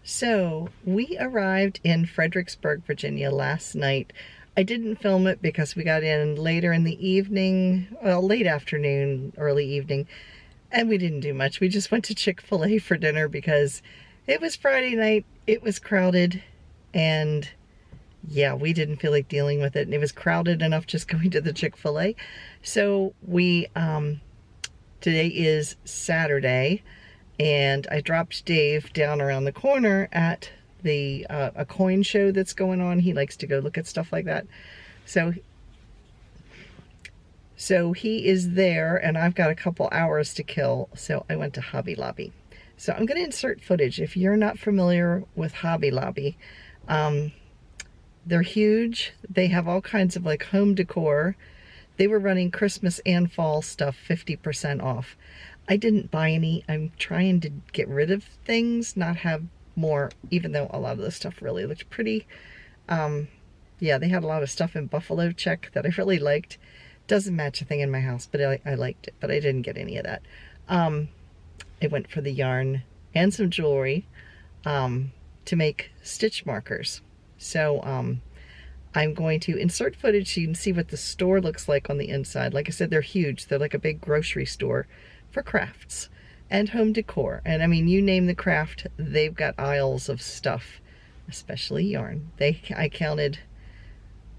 So we arrived in Fredericksburg, Virginia last night. I didn't film it because we got in later in the evening, well, late afternoon, early evening, and we didn't do much. We just went to Chick-fil-A for dinner because it was Friday night, it was crowded, and yeah, we didn't feel like dealing with it, and it was crowded enough just going to the Chick-fil-A. So today is Saturday, and I dropped Dave down around the corner at a coin show that's going on. He likes to go look at stuff like that. So he is there, and I've got a couple hours to kill, so I went to Hobby Lobby. So I'm going to insert footage. If you're not familiar with Hobby Lobby, they're huge. They have all kinds of like home decor. They were running Christmas and fall stuff 50% off. I didn't buy any. I'm trying to get rid of things, not have more, even though a lot of the stuff really looked pretty. Yeah, they had a lot of stuff in buffalo check that I really liked. Doesn't match a thing in my house, but I liked it, but I didn't get any of that. I went for the yarn and some jewelry to make stitch markers. So I'm going to insert footage so you can see what the store looks like on the inside. Like I said, they're huge. They're like a big grocery store for crafts and home decor. And I mean, you name the craft, they've got aisles of stuff, especially yarn. I counted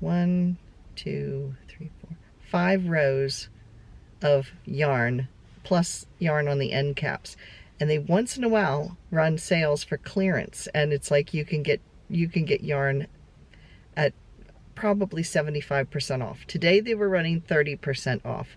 1, 2, 3, 4, 5 rows of yarn, plus yarn on the end caps. And they once in a while run sales for clearance, and it's like you can get yarn at probably 75% off. Today they were running 30% off.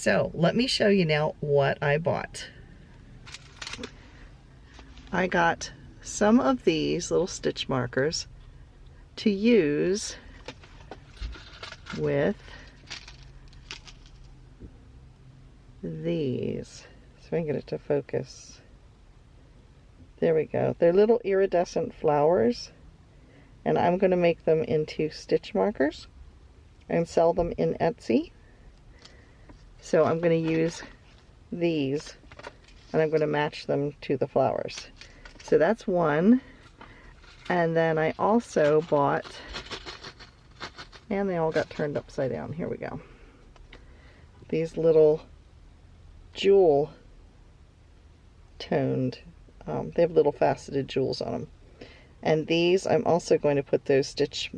So let me show you now what I bought. I got some of these little stitch markers to use with these. So I can get it to focus. There we go. They're little iridescent flowers, and I'm going to make them into stitch markers and sell them in Etsy. So I'm going to use these, and I'm going to match them to the flowers. So that's one. And then I also bought, and they all got turned upside down. Here we go. These little jewel toned, they have little faceted jewels on them. And these I'm also going to put those stitch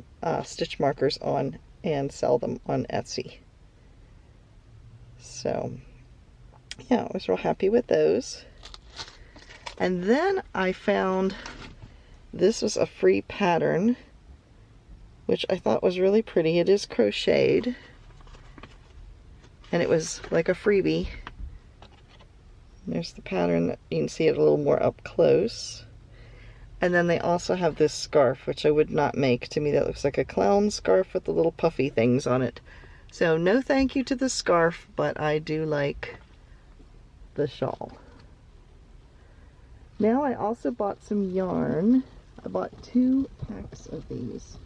markers on and sell them on Etsy. So yeah, I was real happy with those. And then I found, this was a free pattern, which I thought was really pretty. It is crocheted, and it was like a freebie. There's the pattern, you can see it a little more up close. And then they also have this scarf, which I would not make. To me that looks like a clown scarf with the little puffy things on it. So no thank you to the scarf, but I do like the shawl. Now I also bought some yarn. I bought 2 packs of these.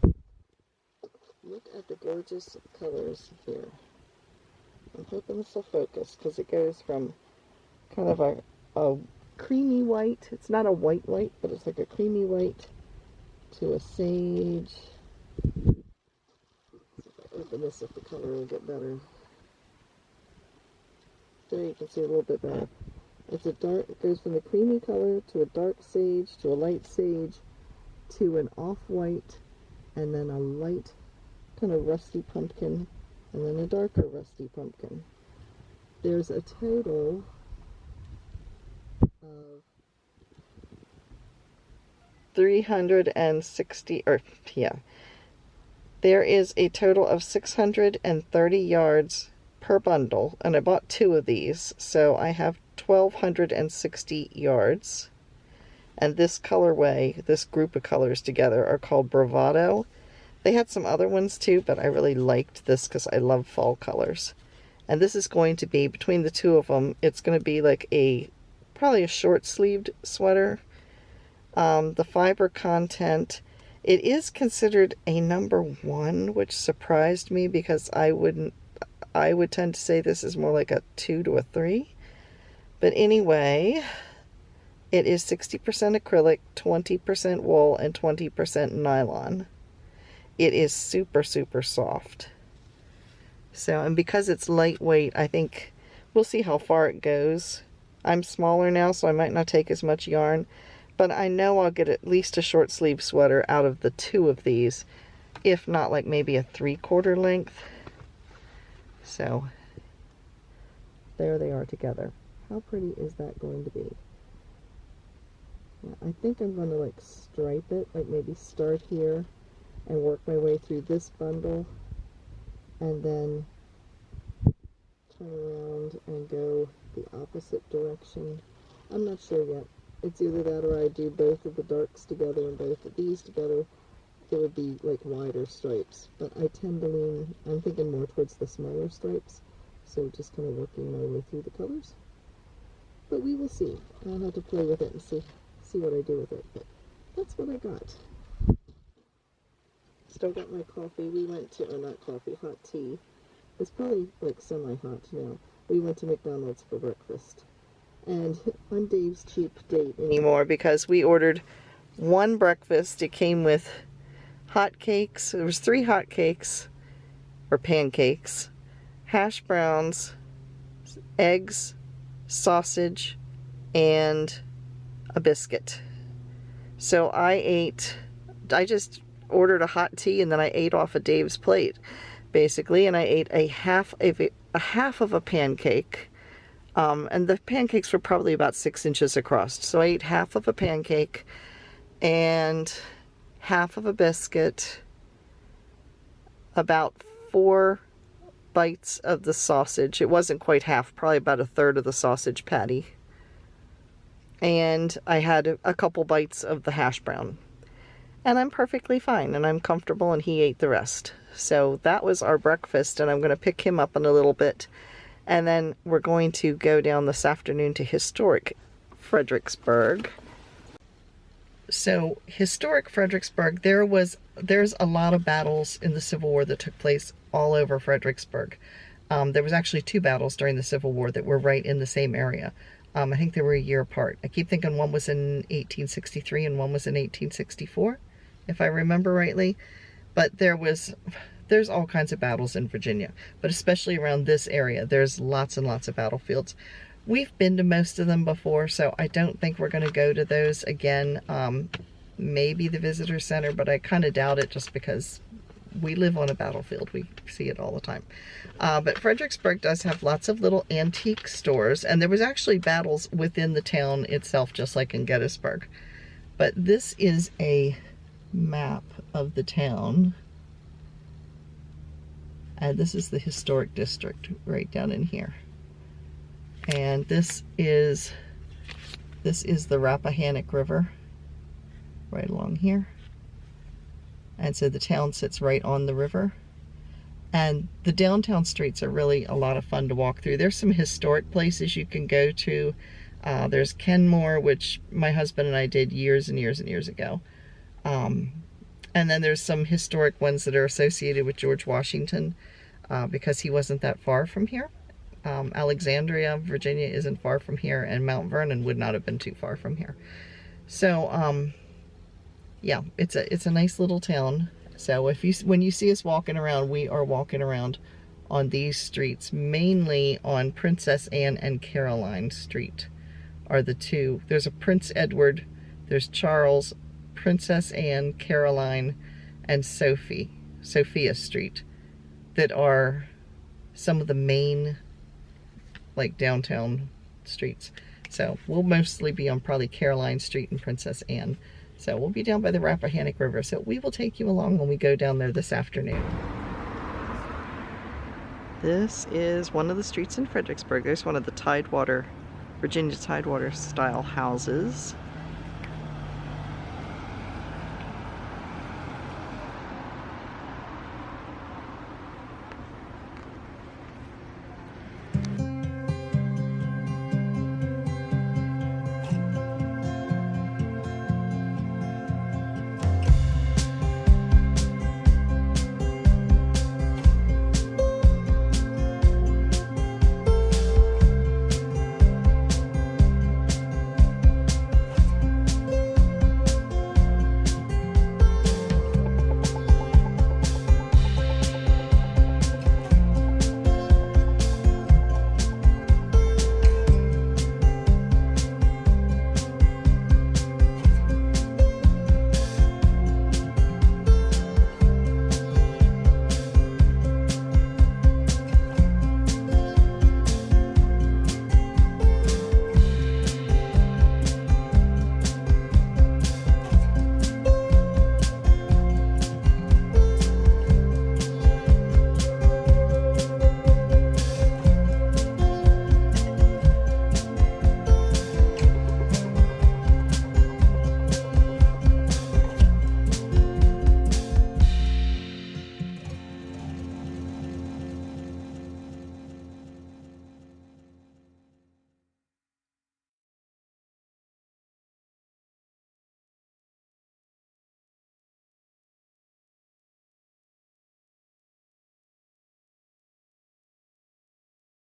Look at the gorgeous colors here. I'm hoping this will focus because it goes from kind of a creamy white. It's not a white, but it's like a creamy white to a sage. If I open this up, the color will get better. There you can see a little bit better. It's a dark, it goes from the creamy color to a dark sage to a light sage to an off-white, and then a light kind of rusty pumpkin, and then a darker rusty pumpkin. There's a total of 360, or yeah, there is a total of 630 yards per bundle, and I bought 2 of these, so I have 1,260 yards. And this colorway, this group of colors together, are called Bravado. They had some other ones too, but I really liked this because I love fall colors. And this is going to be, between the 2 of them, it's going to be like probably a short-sleeved sweater. The fiber content, it is considered a #1, which surprised me because I would tend to say this is more like a 2 to a 3. But anyway, it is 60% acrylic, 20% wool, and 20% nylon. It is super, super soft. So, and because it's lightweight, I think we'll see how far it goes. I'm smaller now, so I might not take as much yarn, but I know I'll get at least a short sleeve sweater out of the 2 of these, if not like maybe a 3/4 length. So there they are together. How pretty is that going to be? I think I'm going to like stripe it, like maybe start here and work my way through this bundle and then turn around and go the opposite direction. I'm not sure yet. It's either that or I do both of the darks together and both of these together. It would be like wider stripes, but I tend to lean, I'm thinking more towards the smaller stripes, so just kind of working my way through the colors. But we will see. I'll have to play with it and see what I do with it, but that's what I got. Still got my coffee. We went to, or not coffee, hot tea. It's probably like semi-hot now. We went to McDonald's for breakfast. And on Dave's cheap date anymore, because we ordered 1 breakfast. It came with hot cakes. There was 3 hot cakes, or pancakes, hash browns, eggs, sausage, and a biscuit. So I just ordered a hot tea and then I ate off of Dave's plate, basically, and I ate a half of a pancake, and the pancakes were probably about 6 inches across. So I ate half of a pancake and half of a biscuit, about 4 bites of the sausage. It wasn't quite half, probably about a third of the sausage patty. And I had a couple bites of the hash brown. And I'm perfectly fine, and I'm comfortable, and he ate the rest. So that was our breakfast, and I'm going to pick him up in a little bit. And then we're going to go down this afternoon to historic Fredericksburg. So historic Fredericksburg, there's a lot of battles in the Civil War that took place all over Fredericksburg. There was actually 2 battles during the Civil War that were right in the same area. I think they were a year apart. I keep thinking one was in 1863 and one was in 1864, if I remember rightly. But there's all kinds of battles in Virginia, but especially around this area, there's lots and lots of battlefields. We've been to most of them before, so I don't think we're going to go to those again. Maybe the visitor center, but I kind of doubt it just because we live on a battlefield. We see it all the time. But Fredericksburg does have lots of little antique stores, and there was actually battles within the town itself, just like in Gettysburg. But this is a map of the town, and this is the historic district right down in here. And this is the Rappahannock River right along here. And so the town sits right on the river. And the downtown streets are really a lot of fun to walk through. There's some historic places you can go to. There's Kenmore, which my husband and I did years and years and years ago. And then there's some historic ones that are associated with George Washington, because he wasn't that far from here. Alexandria, Virginia isn't far from here, and Mount Vernon would not have been too far from here. So, yeah, it's a nice little town. So when you see us walking around, we are walking around on these streets, mainly on Princess Anne and Caroline Street are the two. There's a Prince Edward, there's Charles, Princess Anne, Caroline, and Sophia Street that are some of the main, like, downtown streets. So we'll mostly be on probably Caroline Street and Princess Anne. So we'll be down by the Rappahannock River. So we will take you along when we go down there this afternoon. This is one of the streets in Fredericksburg. There's one of the Tidewater, Virginia Tidewater style houses.